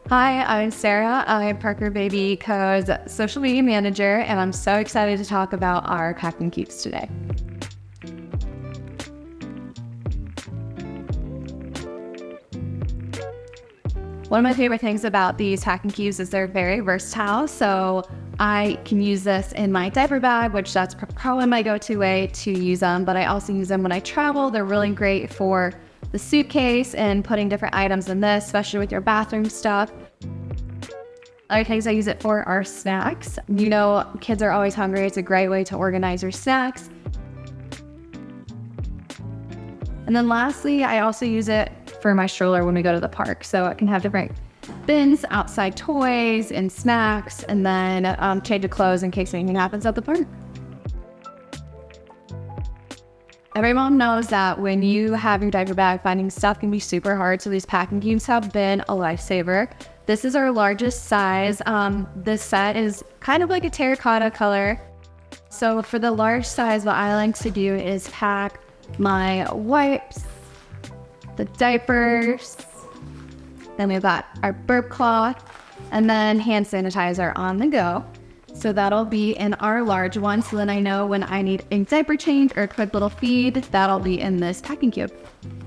Hi, I'm Sarah. I'm Parker Baby Co's social media manager, and I'm so excited to talk about our packing cubes today. One of my favorite things about these packing cubes is they're very versatile. So I can use this in my diaper bag, which that's probably my go-to way to use them, but I also use them when I travel. They're really great for the suitcase and putting different items in this, especially with your bathroom stuff. Other things I use it for are snacks. You know, kids are always hungry. It's a great way to organize your snacks. And then lastly, I also use it for my stroller when we go to the park. So it can have different bins, outside toys and snacks, and then change of clothes in case anything happens at the park. Every mom knows that when you have your diaper bag, finding stuff can be super hard. So these packing cubes have been a lifesaver. This is our largest size. This set is kind of like a terracotta color. So for the large size, what I like to do is pack my wipes, the diapers, then we've got our burp cloth, and then hand sanitizer on the go. So that'll be in our large one. So then I know when I need a diaper change or a quick little feed, that'll be in this packing cube.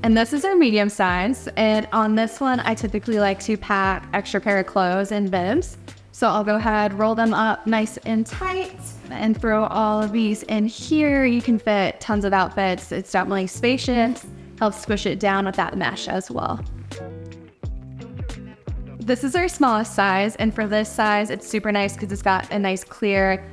And this is our medium size. And on this one, I typically like to pack extra pair of clothes and bibs. So I'll go ahead, roll them up nice and tight and throw all of these in here. You can fit tons of outfits. It's definitely spacious, helps squish it down with that mesh as well. This is our smallest size, and for this size, it's super nice because it's got a nice clear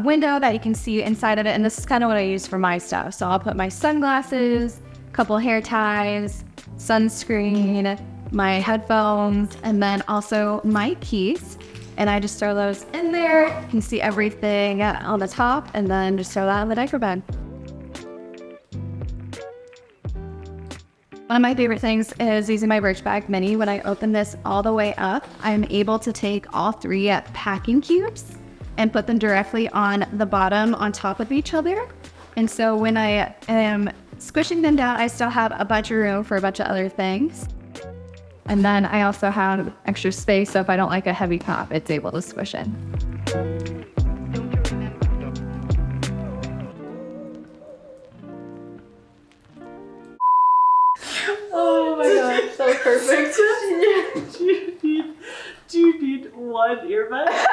window that you can see inside of it, and this is kind of what I use for my stuff. So I'll put my sunglasses, a couple hair ties, sunscreen, my headphones, and then also my keys. And I just throw those in there. You can see everything on the top, and then just throw that in the diaper bag. One of my favorite things is using my Birch Bag Mini. When I open this all the way up, I'm able to take all three packing cubes and put them directly on the bottom on top of each other. And so when I am squishing them down, I still have a bunch of room for a bunch of other things. And then I also have extra space, so if I don't like a heavy top, it's able to squish in. Oh my gosh, that was perfect. Do you need one earbud?